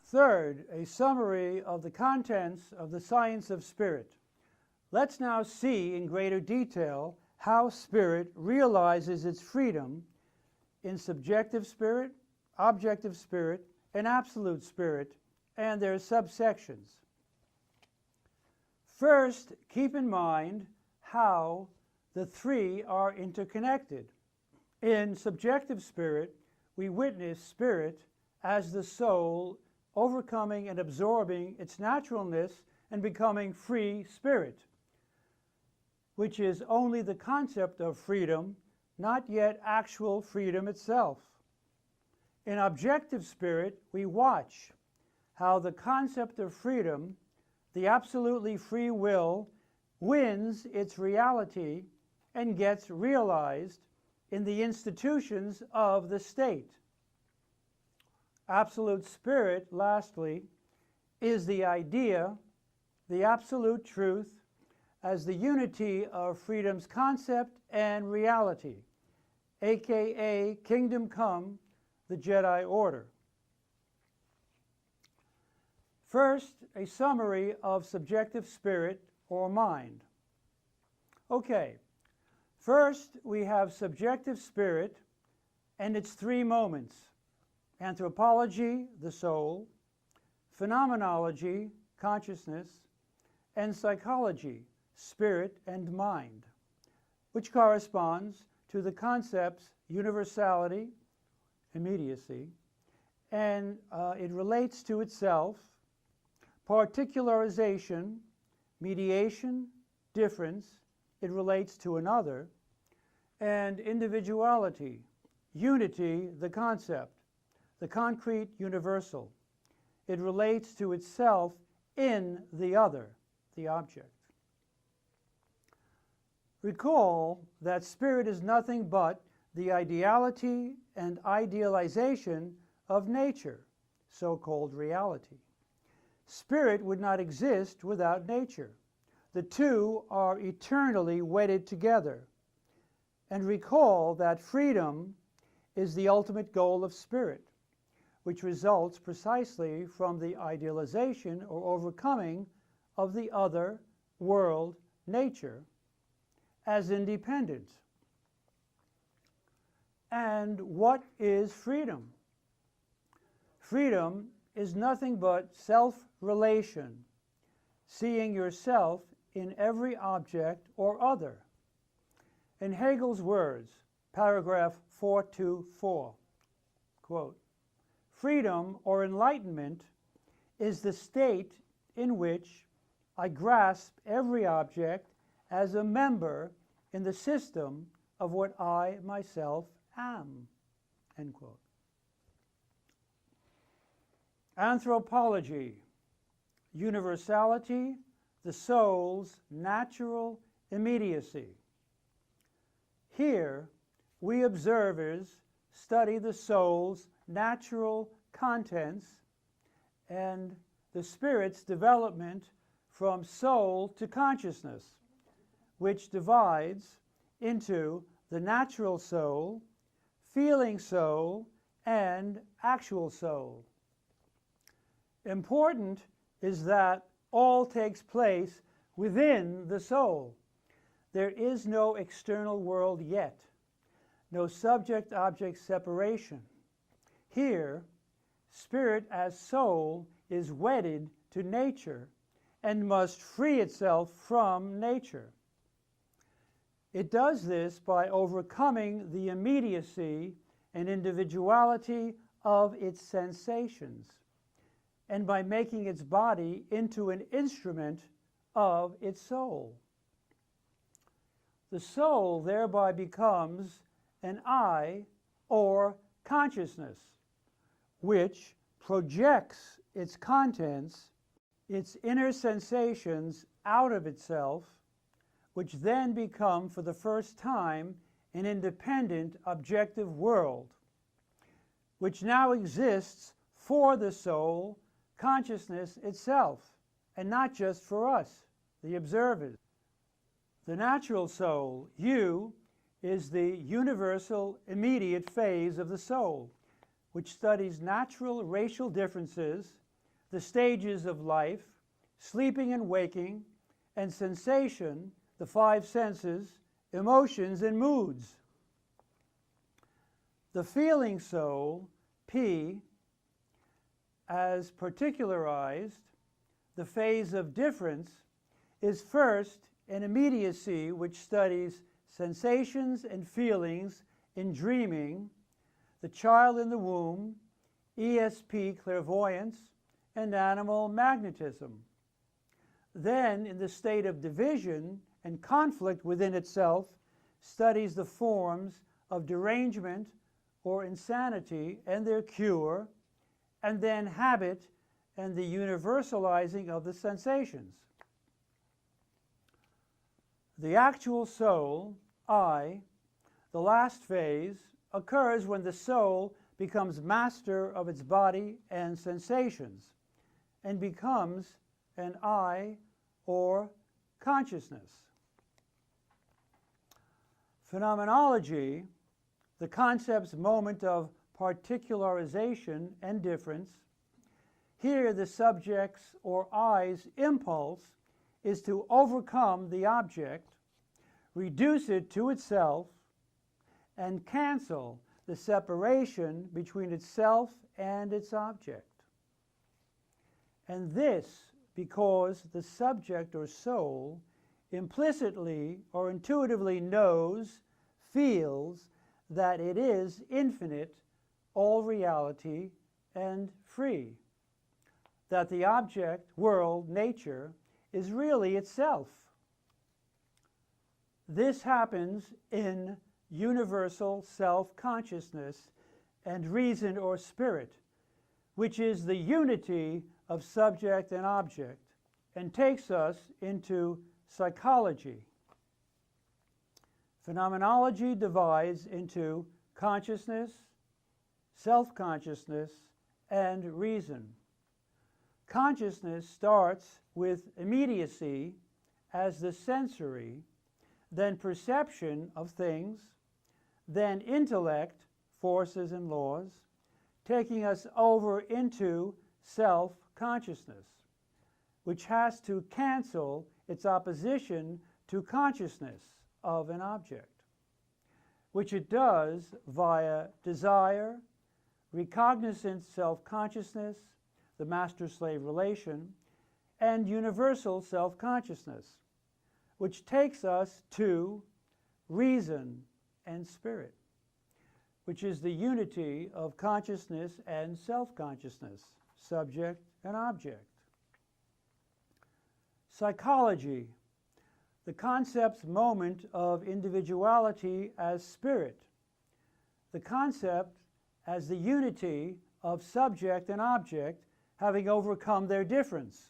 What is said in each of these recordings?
Third, a summary of the contents of the science of spirit. Let's now see in greater detail how spirit realizes its freedom in subjective spirit, objective spirit, and absolute spirit, and their subsections. First, keep in mind how the three are interconnected. In subjective spirit, we witness spirit as the soul overcoming and absorbing its naturalness and becoming free spirit, which is only the concept of freedom, not yet actual freedom itself. In objective spirit, we watch how the concept of freedom, the absolutely free will, wins its reality and gets realized in the institutions of the state. Absolute spirit, lastly, is the idea, the absolute truth, as the unity of freedom's concept and reality, a.k.a. Kingdom Come, the Jedi Order. First, a summary of subjective spirit or mind. Okay, first we have subjective spirit and its three moments: anthropology, the soul; phenomenology, consciousness; and psychology, spirit and mind, which corresponds to the concepts universality, immediacy, and it relates to itself, particularization, mediation, difference, it relates to another, and individuality, unity, the concept, the concrete universal. It relates to itself in the other, the object. Recall that spirit is nothing but the ideality and idealization of nature, so-called reality. Spirit would not exist without nature. The two are eternally wedded together. And recall that freedom is the ultimate goal of spirit, which results precisely from the idealization or overcoming of the other world, nature, as independent. And what is freedom? Freedom is nothing but self-relation, seeing yourself in every object or other. In Hegel's words, paragraph 424, quote, "Freedom or enlightenment is the state in which I grasp every object as a member in the system of what I myself am," end quote. Anthropology, universality, the soul's natural immediacy. Here, we observers study the soul's natural contents and the spirit's development from soul to consciousness, which divides into the natural soul, feeling soul, and actual soul. Important is that all takes place within the soul. There is no external world yet, no subject-object separation. Here, spirit as soul is wedded to nature and must free itself from nature. It does this by overcoming the immediacy and individuality of its sensations, and by making its body into an instrument of its soul. The soul thereby becomes an I, or consciousness, which projects its contents, its inner sensations out of itself, which then become for the first time an independent objective world, which now exists for the soul, consciousness itself, and not just for us, the observers. The natural soul, you, is the universal immediate phase of the soul, which studies natural racial differences the stages of life, sleeping and waking, and sensation, the five senses, emotions, and moods. The feeling soul, P, as particularized, the phase of difference, is first an immediacy which studies sensations and feelings in dreaming, the child in the womb, ESP clairvoyance, and animal magnetism. Then, in the state of division and conflict within itself, studies the forms of derangement or insanity and their cure, and then habit and the universalizing of the sensations. The actual soul, I, the last phase, occurs when the soul becomes master of its body and sensations and becomes an I or consciousness. Phenomenology, the concept's moment of particularization and difference, here the subject's or I's impulse is to overcome the object, reduce it to itself, and cancel the separation between itself and its object. And this because the subject or soul implicitly or intuitively knows, feels that it is infinite, all reality, and free, that the object, world, nature, is really itself. This happens in universal self-consciousness and reason or spirit, which is the unity of subject and object, and takes us into psychology. Phenomenology divides into consciousness, self-consciousness, and reason. Consciousness starts with immediacy as the sensory, then perception of things, then intellect, forces and laws, taking us over into self-consciousness, which has to cancel its opposition to consciousness of an object, which it does via desire, recognizant self-consciousness, the master-slave relation, and universal self-consciousness, which takes us to reason and spirit, which is the unity of consciousness and self-consciousness, subject and object. Psychology, the concept's moment of individuality as spirit, the concept as the unity of subject and object having overcome their difference.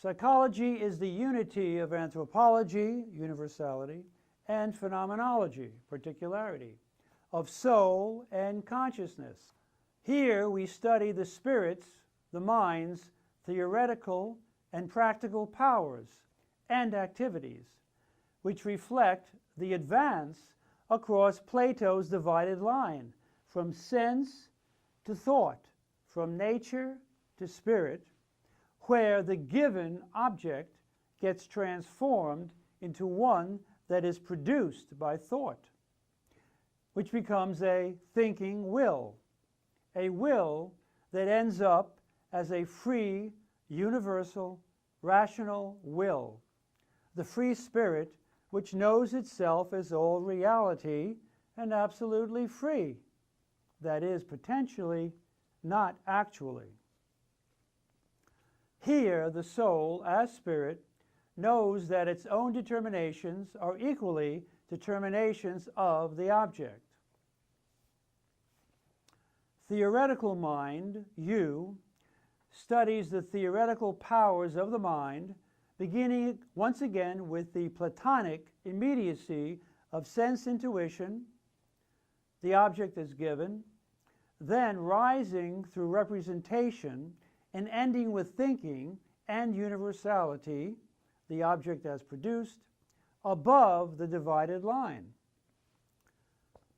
Psychology is the unity of anthropology, universality, and phenomenology, particularity, of soul and consciousness. Here we study the spirit's, the mind's, theoretical and practical powers and activities, which reflect the advance across Plato's divided line, from sense to thought, from nature to spirit, where the given object gets transformed into one that is produced by thought, which becomes a thinking will, a will that ends up as a free, universal, rational will, the free spirit which knows itself as all reality and absolutely free, that is, potentially, not actually. Here, the soul, as spirit, knows that its own determinations are equally determinations of the object. Theoretical mind, you, studies the theoretical powers of the mind, beginning once again with the Platonic immediacy of sense intuition, the object is given, then rising through representation and ending with thinking and universality, the object as produced, above the divided line.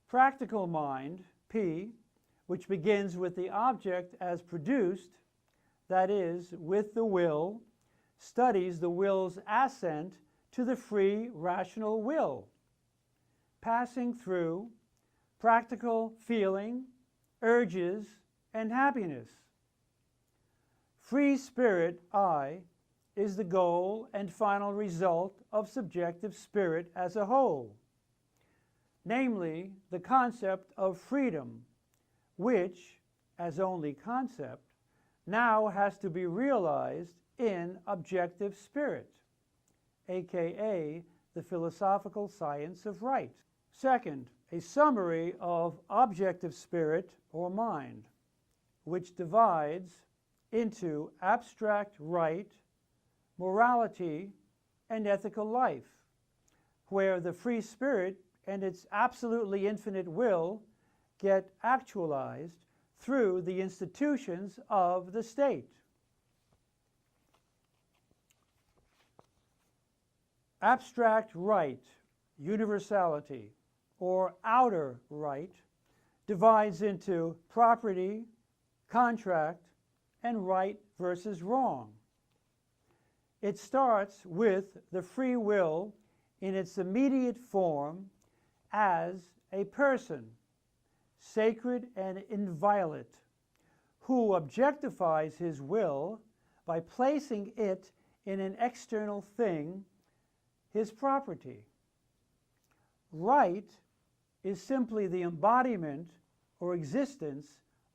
Practical mind, P, which begins with the object as produced, that is, with the will, studies the will's ascent to the free rational will, passing through practical feeling, urges, and happiness. Free spirit, I, is the goal and final result of subjective spirit as a whole, namely the concept of freedom, which, as only concept, now has to be realized in objective spirit, a.k.a. the philosophical science of right. Second, a summary of objective spirit or mind, which divides into abstract right, morality, and ethical life, where the free spirit and its absolutely infinite will get actualized through the institutions of the state. Abstract right, universality, or outer right, divides into property, contract, and right versus wrong. It starts with the free will in its immediate form as a person, sacred and inviolate, who objectifies his will by placing it in an external thing, his property. Right is simply the embodiment or existence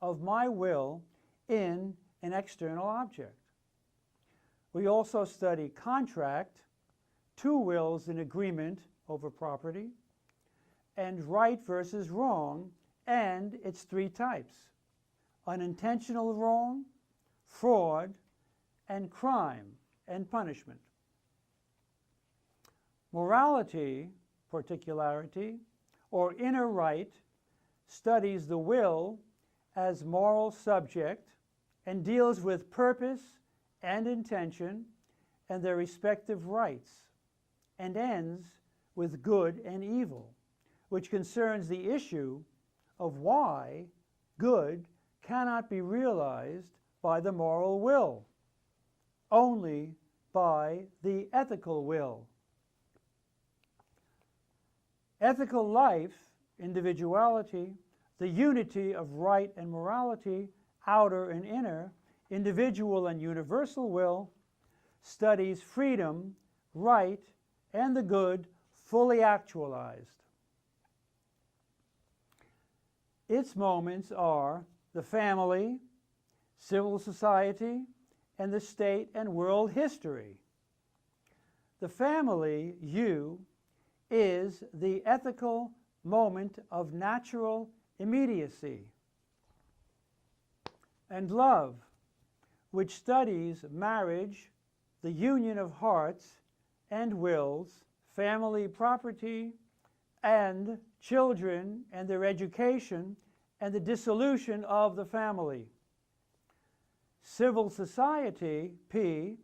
of my will in an external object. We also study contract, two wills in agreement over property, and right versus wrong and its three types: unintentional wrong, fraud, and crime and punishment. Morality, particularity, or inner right studies the will as moral subject and deals with purpose and intention and their respective rights, and ends with good and evil, which concerns the issue of why good cannot be realized by the moral will, only by the ethical will. Ethical life, individuality, the unity of right and morality, outer and inner, individual and universal will, studies freedom, right, and the good fully actualized. Its moments are the family, civil society, and the state and world history. The family, you, is the ethical moment of natural immediacy. And love, which studies marriage, the union of hearts and wills, family property, and children and their education, and the dissolution of the family. Civil society, P,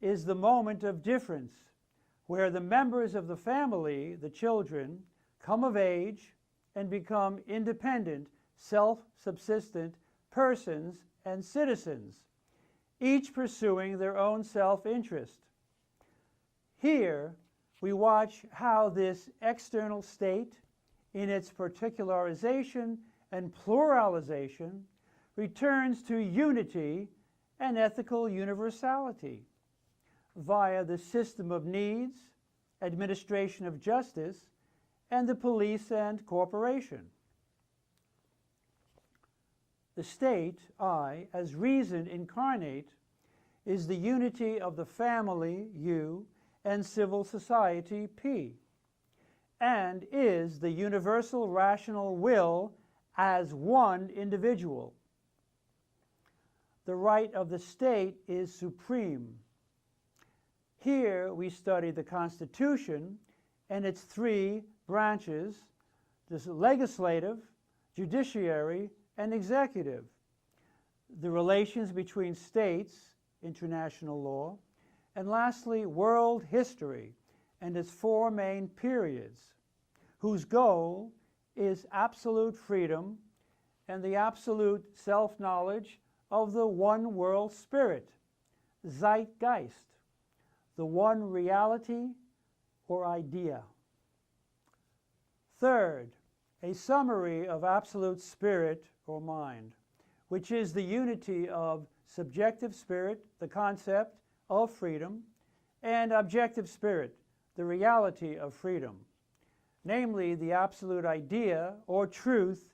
is the moment of difference, where the members of the family, the children, come of age and become independent, self-subsistent persons and citizens, each pursuing their own self-interest. Here, we watch how this external state, in its particularization and pluralization, returns to unity and ethical universality via the system of needs, administration of justice, and the police and corporation. The state, I, as reason incarnate, is the unity of the family, you, and civil society, P, and is the universal rational will as one individual. The right of the state is supreme. Here we study the Constitution and its three branches, the legislative, judiciary, and executive, the relations between states, international law, and lastly, world history and its four main periods, whose goal is absolute freedom and the absolute self-knowledge of the one world spirit, Zeitgeist, the one reality or idea. Third, a summary of absolute spirit or mind, which is the unity of subjective spirit, the concept of freedom, and objective spirit, the reality of freedom, namely the absolute idea or truth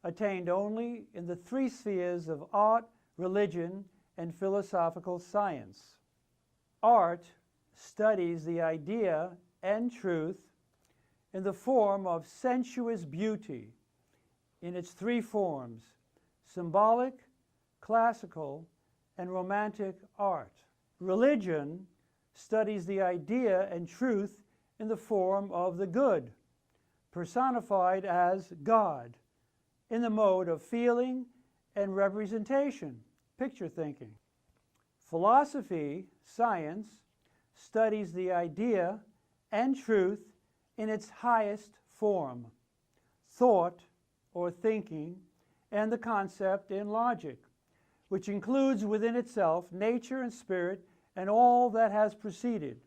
attained only in the three spheres of art, religion, and philosophical science. Art studies the idea and truth in the form of sensuous beauty in its three forms: symbolic, classical, and romantic art. Religion studies the idea and truth in the form of the good, personified as God, in the mode of feeling and representation, picture thinking. Philosophy, science, studies the idea and truth in its highest form, thought or thinking, and the concept in logic, which includes within itself nature and spirit and all that has preceded.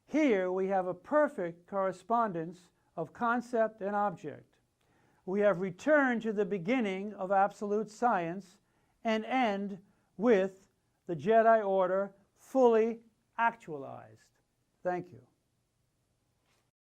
Here we have a perfect correspondence of concept and object. We have returned to the beginning of absolute science and end with the Jedi Order fully actualized. Thank you.